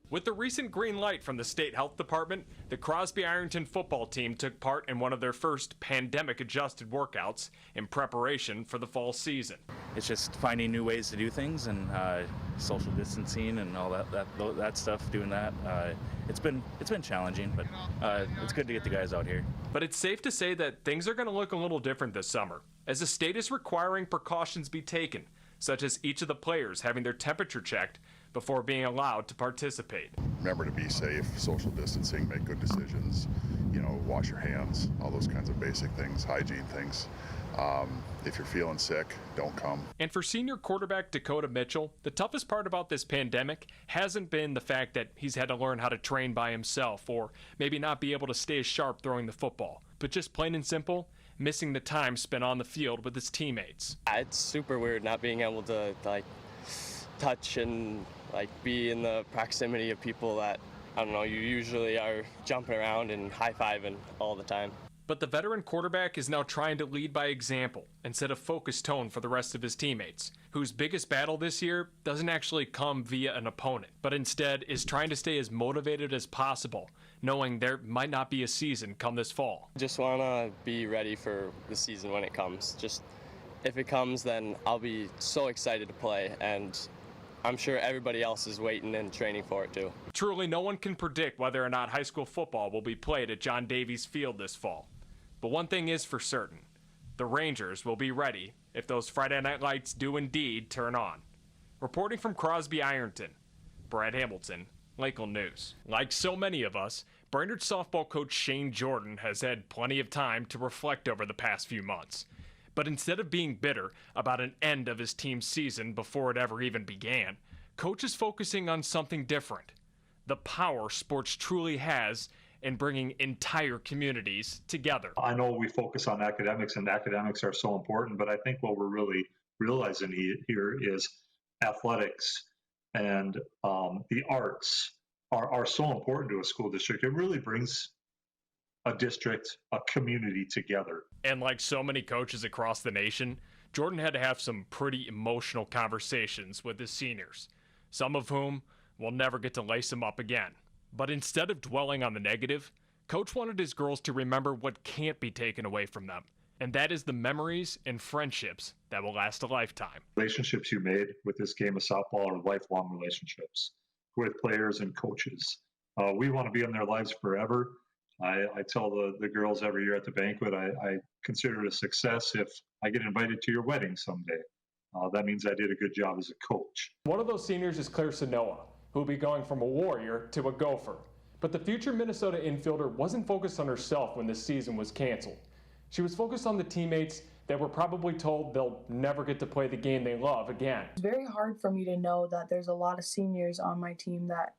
With the recent green light from the state health department, the Crosby-Ironton football team took part in one of their first pandemic-adjusted workouts in preparation for the fall season. It's just finding new ways to do things and social distancing and all that stuff. Doing that, it's been challenging, but it's good to get the guys out here. But it's safe to say that things are going to look a little different this summer, as the state is requiring precautions be taken, such as each of the players having their temperature checked before being allowed to participate. Remember to be safe, social distancing, make good decisions, wash your hands, all those kinds of basic things, hygiene things. If you're feeling sick, don't come. And for senior quarterback Dakota Mitchell, the toughest part about this pandemic hasn't been the fact that he's had to learn how to train by himself or maybe not be able to stay as sharp throwing the football, but just plain and simple, missing the time spent on the field with his teammates. It's super weird not being able to touch and be in the proximity of people that, you usually are jumping around and high-fiving all the time. But the veteran quarterback is now trying to lead by example and set a focused tone for the rest of his teammates, whose biggest battle this year doesn't actually come via an opponent, but instead is trying to stay as motivated as possible, knowing there might not be a season come this fall. Just want to be ready for the season when it comes. Just if it comes, then I'll be so excited to play, and I'm sure everybody else is waiting and training for it too. Truly, no one can predict whether or not high school football will be played at John Davies Field this fall. But one thing is for certain, the Rangers will be ready if those Friday night lights do indeed turn on. Reporting from Crosby-Ironton, Brad Hamilton, Lakeland News. Like so many of us, Brainerd softball coach Shane Jordan has had plenty of time to reflect over the past few months. But instead of being bitter about an end of his team's season before it ever even began, coach is focusing on something different. The power sports truly has in bringing entire communities together. I know we focus on academics, and academics are so important, but I think what we're really realizing here is athletics and the arts are so important to a school district. It really brings a district, a community together. And like so many coaches across the nation, Jordan had to have some pretty emotional conversations with his seniors, some of whom will never get to lace him up again. But instead of dwelling on the negative, Coach wanted his girls to remember what can't be taken away from them, and that is the memories and friendships that will last a lifetime. Relationships you made with this game of softball are lifelong relationships with players and coaches. We want to be in their lives forever. I tell the girls every year at the banquet, I consider it a success if I get invited to your wedding someday. That means I did a good job as a coach. One of those seniors is Claire Sanoa, who will be going from a Warrior to a Gopher. But the future Minnesota infielder wasn't focused on herself when this season was canceled. She was focused on the teammates that were probably told they'll never get to play the game they love again. It's very hard for me to know that there's a lot of seniors on my team that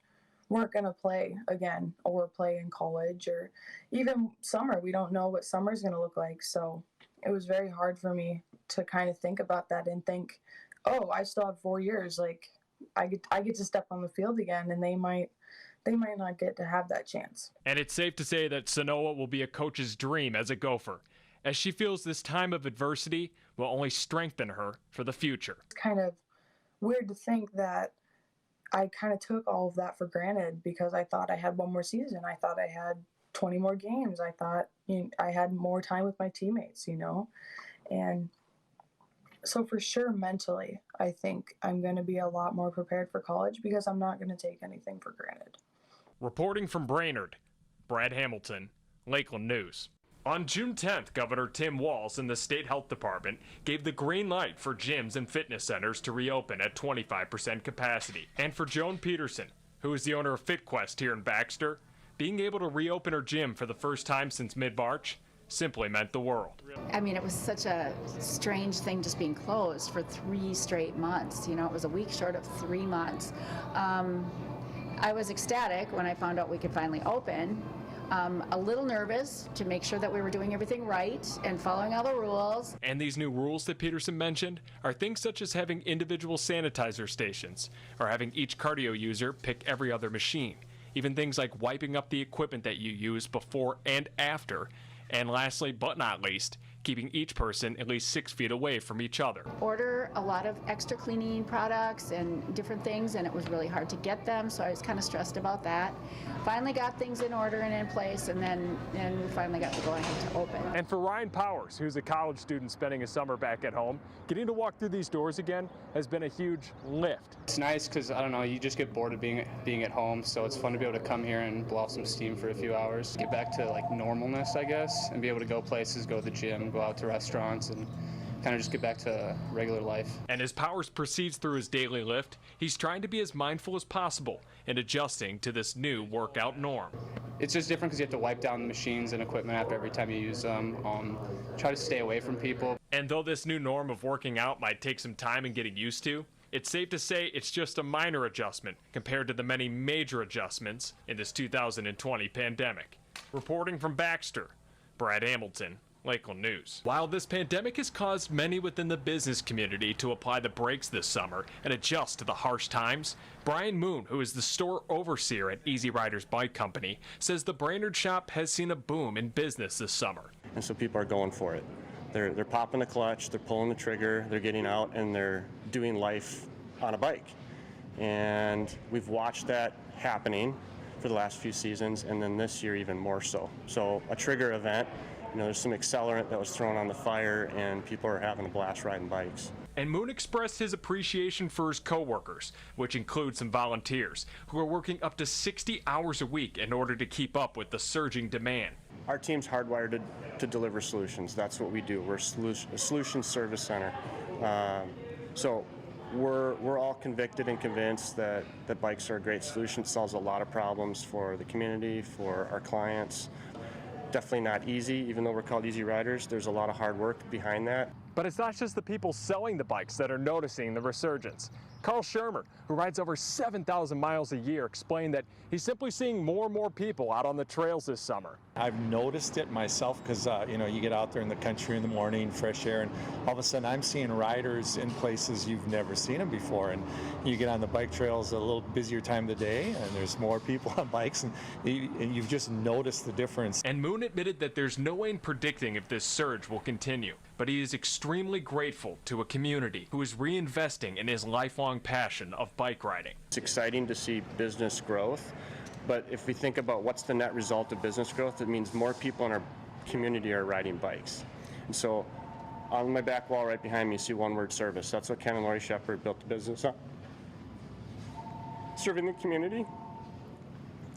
weren't going to play again or play in college or even summer. We don't know what summer's going to look like. So it was very hard for me to kind of think about that and think, oh, I still have 4 years. Like I get to step on the field again, and they might not get to have that chance. And it's safe to say that Sanoa will be a coach's dream as a Gopher, as she feels this time of adversity will only strengthen her for the future. It's kind of weird to think that I kind of took all of that for granted because I thought I had one more season. I thought I had 20 more games. I thought I had more time with my teammates, And so for sure, mentally, I think I'm going to be a lot more prepared for college because I'm not going to take anything for granted. Reporting from Brainerd, Brad Hamilton, Lakeland News. On June 10th, Governor Tim Walz and the State Health Department gave the green light for gyms and fitness centers to reopen at 25% capacity. And for Joan Peterson, who is the owner of FitQuest here in Baxter, being able to reopen her gym for the first time since mid-March simply meant the world. I mean, it was such a strange thing just being closed for 3 straight months. It was a week short of 3 months. I was ecstatic when I found out we could finally open. A little nervous to make sure that we were doing everything right and following all the rules. And these new rules that Peterson mentioned are things such as having individual sanitizer stations or having each cardio user pick every other machine. Even things like wiping up the equipment that you use before and after. And lastly, but not least, keeping each person at least 6 feet away from each other. Order a lot of extra cleaning products and different things, and it was really hard to get them, so I was kind of stressed about that. Finally got things in order and in place, and then we finally got to go ahead to open. And for Ryan Powers, who's a college student spending his summer back at home, getting to walk through these doors again has been a huge lift. It's nice because, I don't know, you just get bored of being at home, so it's fun to be able to come here and blow off some steam for a few hours, get back to like normalness, I guess, and be able to go places, go to the gym, go out to restaurants, and kind of just get back to regular life. And as Powers proceeds through his daily lift, he's trying to be as mindful as possible in adjusting to this new workout norm. It's just different because you have to wipe down the machines and equipment after every time you use them. Try to stay away from people. And though this new norm of working out might take some time in getting used to, it's safe to say it's just a minor adjustment compared to the many major adjustments in this 2020 pandemic. Reporting from Baxter, Brad Hamilton, Lakeland News. While this pandemic has caused many within the business community to apply the brakes this summer and adjust to the harsh times, Brian Moon, who is the store overseer at Easy Riders Bike Company, says the Brainerd shop has seen a boom in business this summer. And so people are going for it. They're popping the clutch, they're pulling the trigger, they're getting out, and they're doing life on a bike. And we've watched that happening for the last few seasons, and then this year even more so. So a trigger event, there's some accelerant that was thrown on the fire, and people are having a blast riding bikes. And Moon expressed his appreciation for his coworkers, which include some volunteers, who are working up to 60 hours a week in order to keep up with the surging demand. Our team's hardwired to deliver solutions. That's what we do. We're a solution service center. So we're all convicted and convinced that bikes are a great solution. It solves a lot of problems for the community, for our clients. Definitely not easy, even though we're called Easy Riders. There's a lot of hard work behind that. But it's not just the people selling the bikes that are noticing the resurgence. Carl Shermer, who rides over 7,000 miles a year, explained that he's simply seeing more and more people out on the trails this summer. I've noticed it myself because, you get out there in the country in the morning, fresh air, and all of a sudden I'm seeing riders in places you've never seen them before. And you get on the bike trails a little busier time of the day, and there's more people on bikes, and you've just noticed the difference. And Moon admitted that there's no way in predicting if this surge will continue, but he is extremely grateful to a community who is reinvesting in his lifelong passion of bike riding. It's exciting to see business growth, but if we think about what's the net result of business growth, it means more people in our community are riding bikes. And so on my back wall right behind me, you see One Word Service. That's what Ken and Lori Shepard built the business on. Serving the community.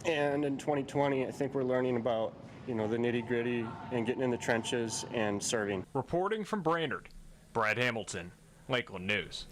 And in 2020, I think we're learning about the nitty-gritty and getting in the trenches and serving. Reporting from Brainerd, Brad Hamilton, Lakeland News.